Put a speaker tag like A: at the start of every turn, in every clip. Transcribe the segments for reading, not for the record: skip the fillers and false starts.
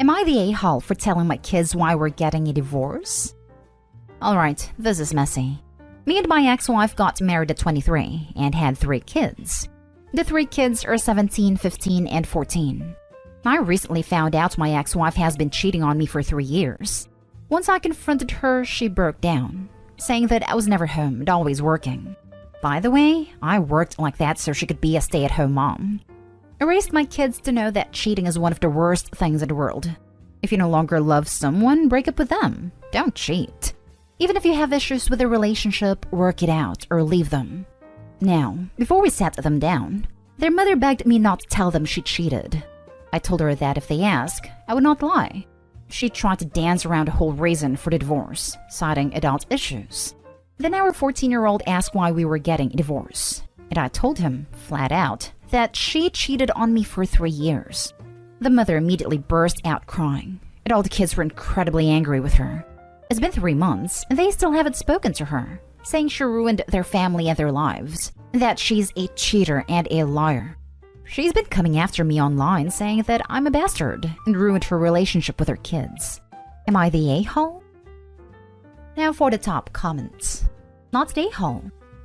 A: Am I the a-hole for telling my kids why we're getting a divorce? Alright, this is messy. Me and my ex-wife got married at 23 and had 3 kids. The 3 kids are 17, 15, and 14. I recently found out my ex-wife has been cheating on me for 3 years. Once I confronted her, she broke down, saying that I was never home and always working. By the way, I worked like that so she could be a stay-at-home mom. I raised my kids to know that cheating is one of the worst things in the world. If you no longer love someone, break up with them. Don't cheat. Even if you have issues with a relationship, work it out or leave them. Now, before we sat them down, their mother begged me not to tell them she cheated. I told her that if they ask, I would not lie. She tried to dance around the whole reason for the divorce, citing adult issues. Then our 14-year-old asked why we were getting a divorce, and I told him, flat out, that she cheated on me for 3 years. The mother immediately burst out crying, and all the kids were incredibly angry with her. It's been 3 months, and they still haven't spoken to her, saying she ruined their family and their lives, and that she's a cheater and a liar. She's been coming after me online, saying that I'm a bastard and ruined her relationship with her kids. Am I the a-hole? Now for the top comments. Not the a-hole.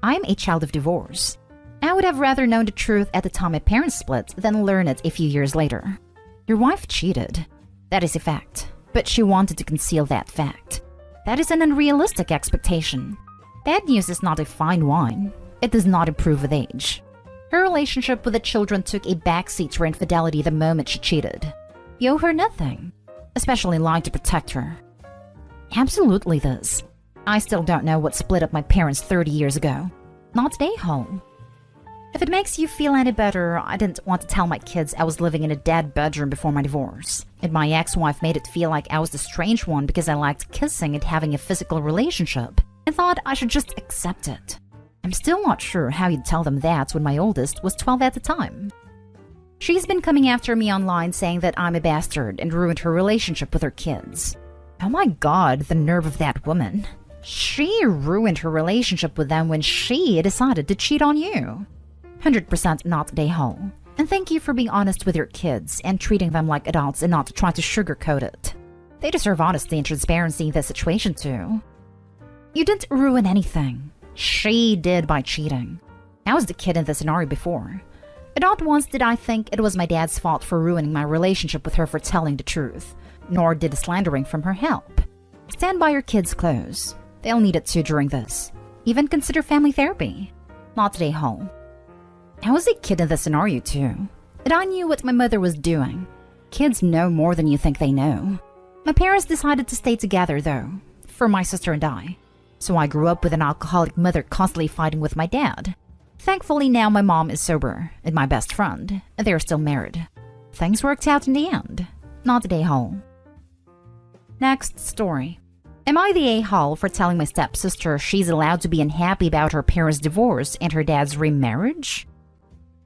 A: I'm a child of divorce. I would have rather known the truth at the time my parents split than learn it a few years later. Your wife cheated. That is a fact, but she wanted to conceal that fact. That is an unrealistic expectation. Bad news is not a fine wine. It does not improve with age. Her relationship with the children took a backseat to her infidelity the moment she cheated. You owe her nothing, especially lying to protect her. Absolutely this. I still don't know what split up my parents 30 years ago. Not the a-hole. If it makes you feel any better, I didn't want to tell my kids I was living in a dead bedroom before my divorce, and my ex-wife made it feel like I was the strange one because I liked kissing and having a physical relationship, and thought I should just accept it. I'm still not sure how you'd tell them that when my oldest was 12 at the time. She's been coming after me online saying that I'm a bastard and ruined her relationship with her kids. Oh my god, the nerve of that woman. She ruined her relationship with them when she decided to cheat on you. 100% not the a-hole. And thank you for being honest with your kids and treating them like adults and not trying to sugarcoat it. They deserve honesty and transparency in this situation too. You didn't ruin anything. She did by cheating. I was the kid in the scenario before. And not once did I think it was my dad's fault for ruining my relationship with her for telling the truth, nor did the slandering from her help. Stand by your kids' close. They'll need it too during this. Even consider family therapy. Not the a-hole. I was a kid in the scenario too, and I knew what my mother was doing. Kids know more than you think they know. My parents decided to stay together though, for my sister and I. So I grew up with an alcoholic mother constantly fighting with my dad. Thankfully now my mom is sober, and my best friend, and they're still married. Things worked out in the end. Not the a-hole. Next story. Am I the a-hole for telling my stepsister she's allowed to be unhappy about her parents' divorce and her dad's remarriage?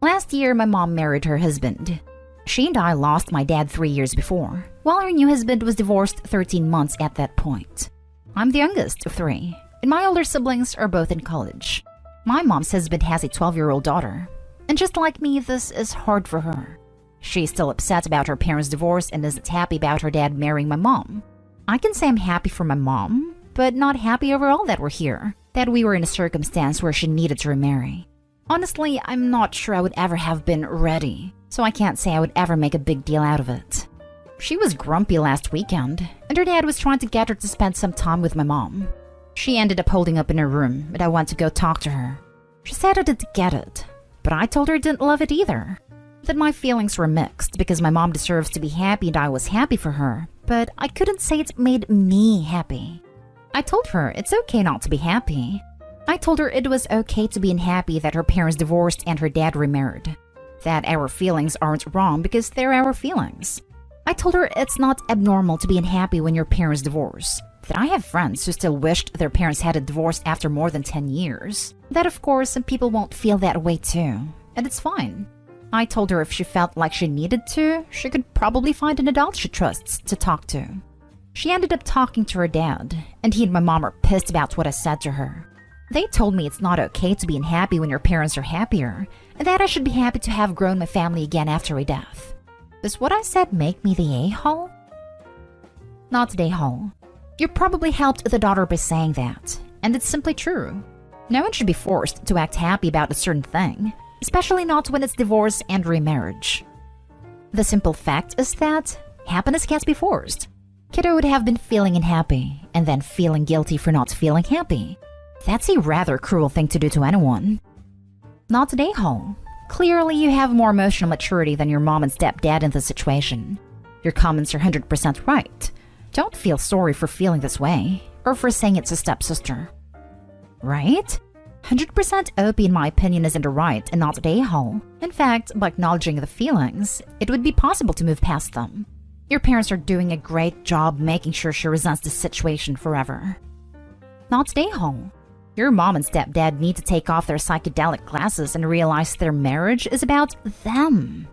A: Last year, my mom married her husband. She and I lost my dad 3 years before, while her new husband was divorced 13 months at that point. I'm the youngest of 3, and my older siblings are both in college. My mom's husband has a 12-year-old daughter, and just like me, this is hard for her. She's still upset about her parents' divorce and isn't happy about her dad marrying my mom. I can say I'm happy for my mom, but not happy overall that we're here, that we were in a circumstance where she needed to remarry. Honestly, I'm not sure I would ever have been ready, so I can't say I would ever make a big deal out of it. She was grumpy last weekend, and her dad was trying to get her to spend some time with my mom. She ended up holding up in her room, and I went to go talk to her. She said I didn't get it, but I told her I didn't love it either. That my feelings were mixed because my mom deserves to be happy and I was happy for her, but I couldn't say it made me happy. I told her it's okay not to be happy. I told her it was okay to be unhappy that her parents divorced and her dad remarried. That our feelings aren't wrong because they're our feelings. I told her it's not abnormal to be unhappy when your parents divorce. That I have friends who still wished their parents had a divorce after more than 10 years. That of course some people won't feel that way too, and it's fine. I told her if she felt like she needed to, she could probably find an adult she trusts to talk to. She ended up talking to her dad, and he and my mom are pissed about what I said to her. They told me it's not okay to be unhappy when your parents are happier, and that I should be happy to have grown my family again after a death. Does what I said make me the a-hole? Not today, Hall. You probably helped the daughter by saying that, and it's simply true. No one should be forced to act happy about a certain thing, especially not when it's divorce and remarriage. The simple fact is that happiness can't be forced. Kiddo would have been feeling unhappy and then feeling guilty for not feeling happy. That's a rather cruel thing to do to anyone. Not today, Hall. Clearly, you have more emotional maturity than your mom and stepdad in this situation. Your comments are 100% right. Don't feel sorry for feeling this way, or for saying it's a stepsister. Right? 100% OP in my opinion is in the right and not the a-hole. In fact, by acknowledging the feelings, it would be possible to move past them. Your parents are doing a great job making sure she resents the situation forever. Not the a-hole. Your mom and stepdad need to take off their psychedelic glasses and realize their marriage is about them.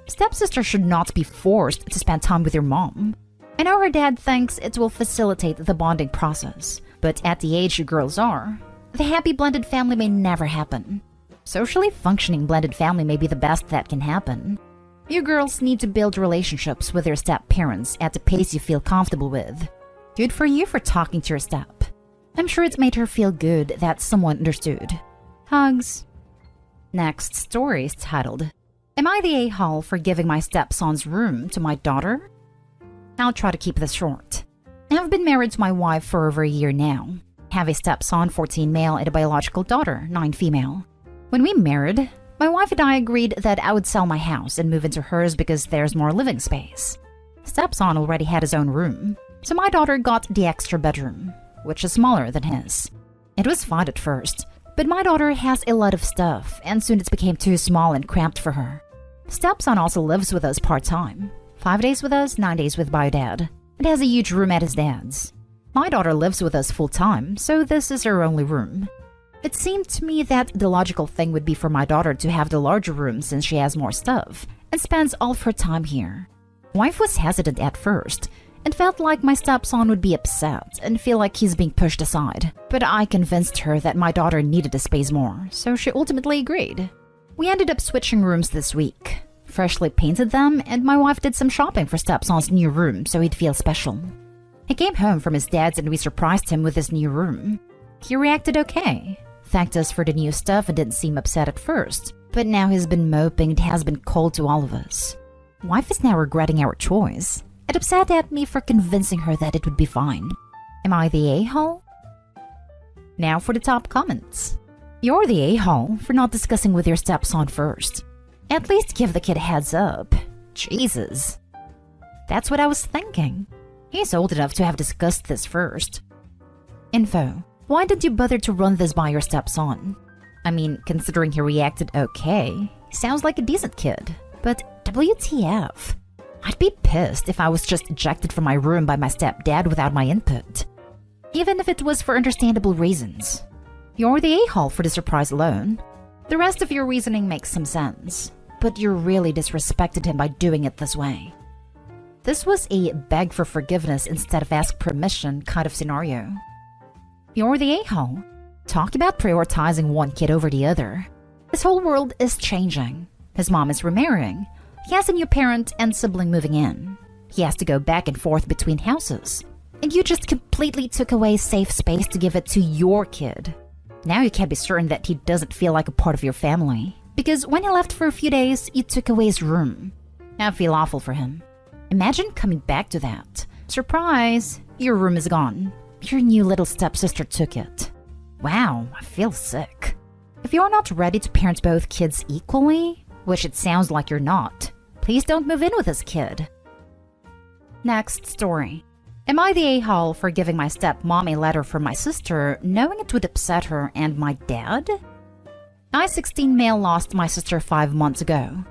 A: Stepsister should not be forced to spend time with your mom. I know her dad thinks it will facilitate the bonding process, but at the age you girls are, the happy blended family may never happen. Socially functioning blended family may be the best that can happen. You girls need to build relationships with your step-parents at the pace you feel comfortable with. Good for you for talking to your step. I'm sure it made her feel good that someone understood. Hugs. Next story is titled, Am I the a-hole for giving my stepson's room to my daughter? I'll try to keep this short. I've been married to my wife for over a year now. Have a stepson, 14 male, and a biological daughter, 9 female. When we married, my wife and I agreed that I would sell my house and move into hers because there's more living space. Stepson already had his own room, so my daughter got the extra bedroom, which is smaller than his. It was fine at first, but my daughter has a lot of stuff, and soon it became too small and cramped for her. Stepson also lives with us part-time, 5 days with us, 9 days with bio dad, and has a huge room at his dad's. My daughter lives with us full-time, so this is her only room. It seemed to me that the logical thing would be for my daughter to have the larger room since she has more stuff, and spends all of her time here. Wife was hesitant at first, and felt like my stepson would be upset and feel like he's being pushed aside. But I convinced her that my daughter needed the space more, so she ultimately agreed. We ended up switching rooms this week. Freshly painted them, and my wife did some shopping for stepson's new room so he'd feel special. He came home from his dad's and we surprised him with his new room. He reacted okay, thanked us for the new stuff and didn't seem upset at first, but now he's been moping and has been cold to all of us. Wife is now regretting our choice, and upset at me for convincing her that it would be fine. Am I the a-hole? Now for the top comments. You're the a-hole for not discussing with your stepson first. At least give the kid a heads up. Jesus. That's what I was thinking. He's old enough to have discussed this first. Info. Why did you bother to run this by your stepson? I mean, considering he reacted okay, sounds like a decent kid. But WTF? I'd be pissed if I was just ejected from my room by my stepdad without my input. Even if it was for understandable reasons. You're the a-hole for the surprise alone. The rest of your reasoning makes some sense, but you really disrespected him by doing it this way. This was a beg for forgiveness instead of ask permission kind of scenario. You're the a-hole. Talk about prioritizing one kid over the other. His whole world is changing. His mom is remarrying. He has a new parent and sibling moving in. He has to go back and forth between houses. And you just completely took away safe space to give it to your kid. Now you can't be certain that he doesn't feel like a part of your family. Because when he left for a few days, you took away his room. I feel awful for him. Imagine coming back to that. Surprise! Your room is gone. Your new little stepsister took it. Wow, I feel sick. If you're not ready to parent both kids equally, which it sounds like you're not, please don't move in with this kid. Next story. Am I the a-hole for giving my stepmom a letter from my sister, knowing it would upset her and my dad? I, 16 male, lost my sister 5 months ago.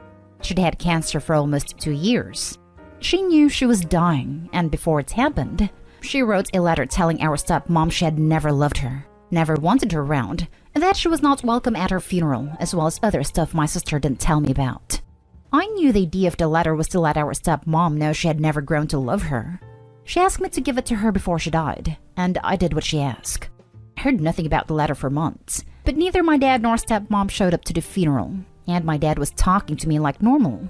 A: She'd had cancer for almost 2 years. She knew she was dying, and before it happened, she wrote a letter telling our stepmom she had never loved her, never wanted her around, and that she was not welcome at her funeral, as well as other stuff my sister didn't tell me about. I knew the idea of the letter was to let our stepmom know she had never grown to love her. She asked me to give it to her before she died, and I did what she asked. I heard nothing about the letter for months, but neither my dad nor stepmom showed up to the funeral, and my dad was talking to me like normal.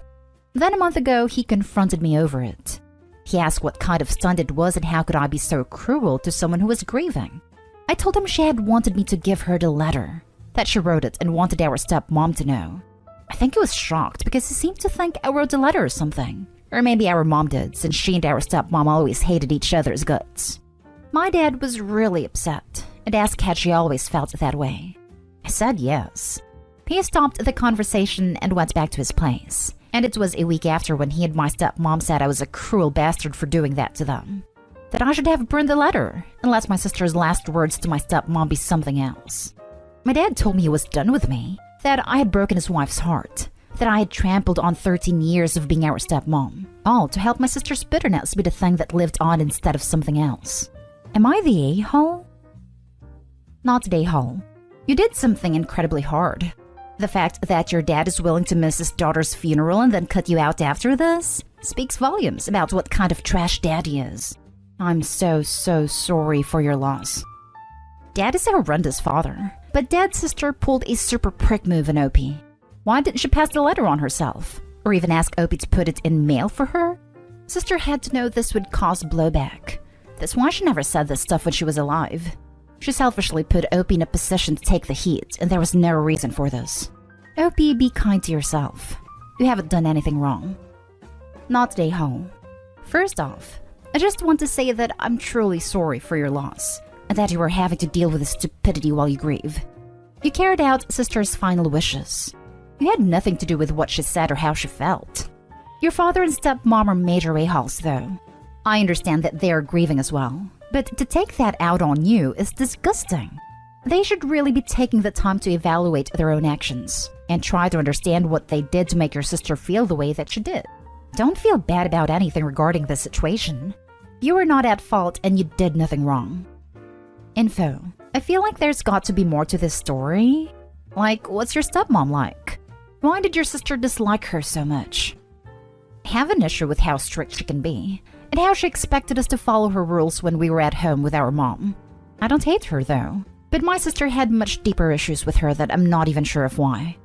A: Then a month ago, he confronted me over it. He asked what kind of stunt it was and how could I be so cruel to someone who was grieving. I told him she had wanted me to give her the letter, that she wrote it and wanted our stepmom to know. I think he was shocked because he seemed to think I wrote the letter or something. Or maybe our mom did, since she and our stepmom always hated each other's guts. My dad was really upset and asked had she always felt that way. I said yes. He stopped the conversation and went back to his place. And it was a week after when he and my stepmom said I was a cruel bastard for doing that to them. That I should have burned the letter and let my sister's last words to my stepmom be something else. My dad told me he was done with me, that I had broken his wife's heart, that I had trampled on 13 years of being our stepmom, all to help my sister's bitterness be the thing that lived on instead of something else. Am I the a-hole? Not the a-hole. You did something incredibly hard. The fact that your dad is willing to miss his daughter's funeral and then cut you out after this speaks volumes about what kind of trash dad he is. I'm so sorry for your loss. Dad is a horrendous father, but Dad's sister pulled a super prick move on Opie. Why didn't she pass the letter on herself? Or even ask Opie to put it in mail for her? Sister had to know this would cause blowback. That's why she never said this stuff when she was alive. She selfishly put Opie in a position to take the heat, and there was no reason for this. Opie, be kind to yourself. You haven't done anything wrong. Not today, home. First off, I just want to say that I'm truly sorry for your loss, and that you are having to deal with this stupidity while you grieve. You carried out Sister's final wishes. You had nothing to do with what she said or how she felt. Your father and stepmom are major a-holes, though. I understand that they are grieving as well. But to take that out on you is disgusting. They should really be taking the time to evaluate their own actions and try to understand what they did to make your sister feel the way that she did. Don't feel bad about anything regarding this situation. You were not at fault and you did nothing wrong. Info. I feel like there's got to be more to this story. Like, what's your stepmom like? Why did your sister dislike her so much? I have an issue with how strict she can be, and how she expected us to follow her rules when we were at home with our mom. I don't hate her though, but my sister had much deeper issues with her that I'm not even sure of why.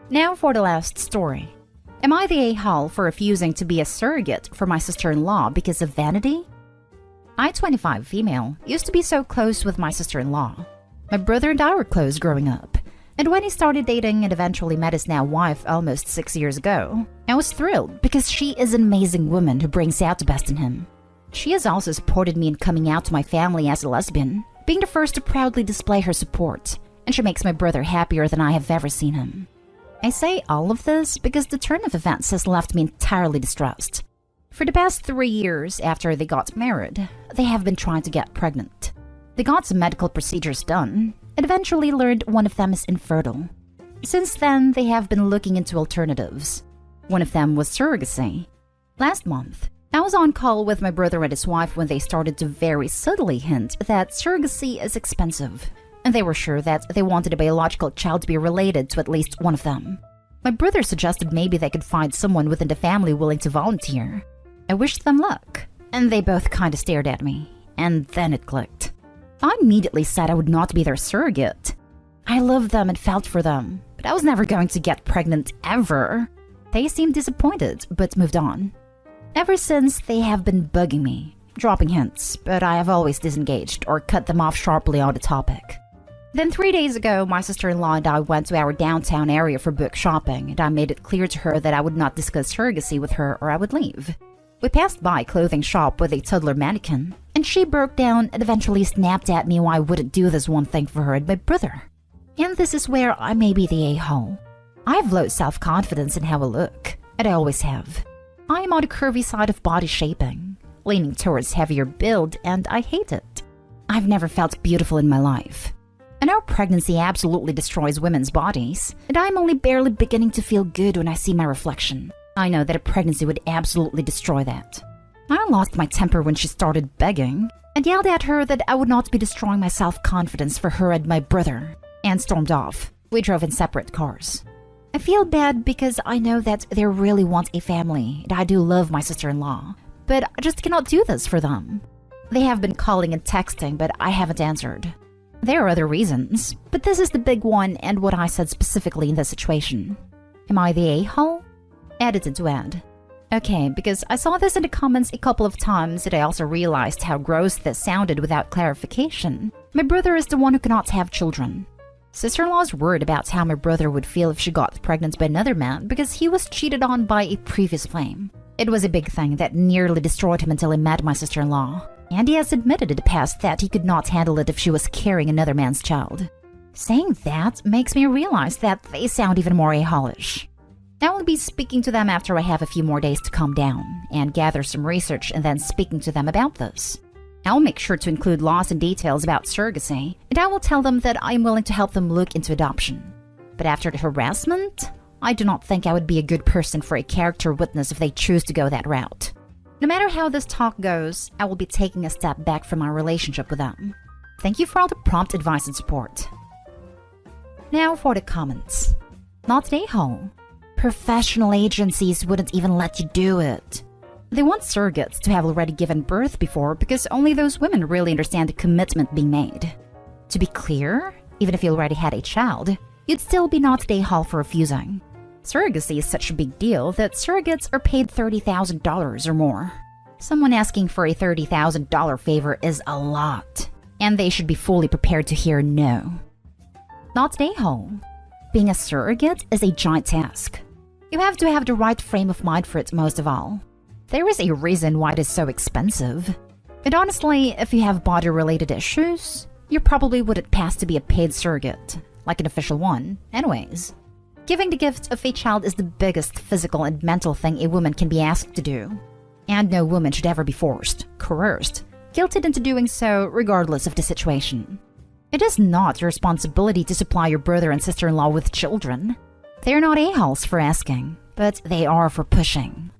A: Now for the last story. Am I the a-hole for refusing to be a surrogate for my sister-in-law because of vanity? I, 25 female, used to be so close with my sister-in-law. My brother and I were close growing up. And when he started dating and eventually met his now wife almost 6 years ago, I was thrilled because she is an amazing woman who brings out the best in him. She has also supported me in coming out to my family as a lesbian, being the first to proudly display her support, and she makes my brother happier than I have ever seen him. I say all of this because the turn of events has left me entirely distressed. For the past 3 years after they got married, they have been trying to get pregnant. They got some medical procedures done, and eventually learned one of them is infertile. Since then, they have been looking into alternatives. One of them was surrogacy. Last month, I was on call with my brother and his wife when they started to very subtly hint that surrogacy is expensive, and they were sure that they wanted a biological child to be related to at least one of them. My brother suggested maybe they could find someone within the family willing to volunteer. I wished them luck, and they both kinda stared at me, and then it clicked. I immediately said I would not be their surrogate. I loved them and felt for them, but I was never going to get pregnant ever. They seemed disappointed, but moved on. Ever since, they have been bugging me, dropping hints, but I have always disengaged or cut them off sharply on the topic. Then 3 days ago, my sister-in-law and I went to our downtown area for book shopping, and I made it clear to her that I would not discuss surrogacy with her or I would leave. We passed by a clothing shop with a toddler mannequin, and she broke down and eventually snapped at me why I wouldn't do this one thing for her and my brother. And this is where I may be the a-hole. I have low self-confidence in how I look, and I always have. I am on the curvy side of body shaping, leaning towards heavier build, and I hate it. I've never felt beautiful in my life. I know pregnancy absolutely destroys women's bodies, and I'm only barely beginning to feel good when I see my reflection. I know that a pregnancy would absolutely destroy that. I lost my temper when she started begging, and yelled at her that I would not be destroying my self-confidence for her and my brother, and stormed off. We drove in separate cars. I feel bad because I know that they really want a family, and I do love my sister-in-law, but I just cannot do this for them. They have been calling and texting, but I haven't answered. There are other reasons, but this is the big one and what I said specifically in this situation. Am I the a-hole? Edited to end. Okay, because I saw this in the comments a couple of times and I also realized how gross this sounded without clarification. My brother is the one who cannot have children. Sister-in-law's worried about how my brother would feel if she got pregnant by another man because he was cheated on by a previous flame. It was a big thing that nearly destroyed him until he met my sister-in-law. And he has admitted in the past that he could not handle it if she was carrying another man's child. Saying that makes me realize that they sound even more a-holish. I will be speaking to them after I have a few more days to calm down and gather some research and then speaking to them about this. I'll make sure to include laws and details about surrogacy, and I will tell them that I am willing to help them look into adoption. But after the harassment, I do not think I would be a good person for a character witness if they choose to go that route. No matter how this talk goes, I will be taking a step back from my relationship with them. Thank you for all the prompt advice and support. Now for the comments. Not an a-hole. Professional agencies wouldn't even let you do it. They want surrogates to have already given birth before because only those women really understand the commitment being made. To be clear, even if you already had a child, you'd still be not a hall for refusing. Surrogacy is such a big deal that surrogates are paid $30,000 or more. Someone asking for a $30,000 favor is a lot, and they should be fully prepared to hear no. Not an a-hole. Being a surrogate is a giant task. You have to have the right frame of mind for it most of all. There is a reason why it is so expensive. And honestly, if you have body-related issues, you probably wouldn't pass to be a paid surrogate, like an official one, anyways. Giving the gift of a child is the biggest physical and mental thing a woman can be asked to do. And no woman should ever be forced, coerced, guilted into doing so regardless of the situation. It is not your responsibility to supply your brother and sister-in-law with children. They are not a-holes for asking, but they are for pushing.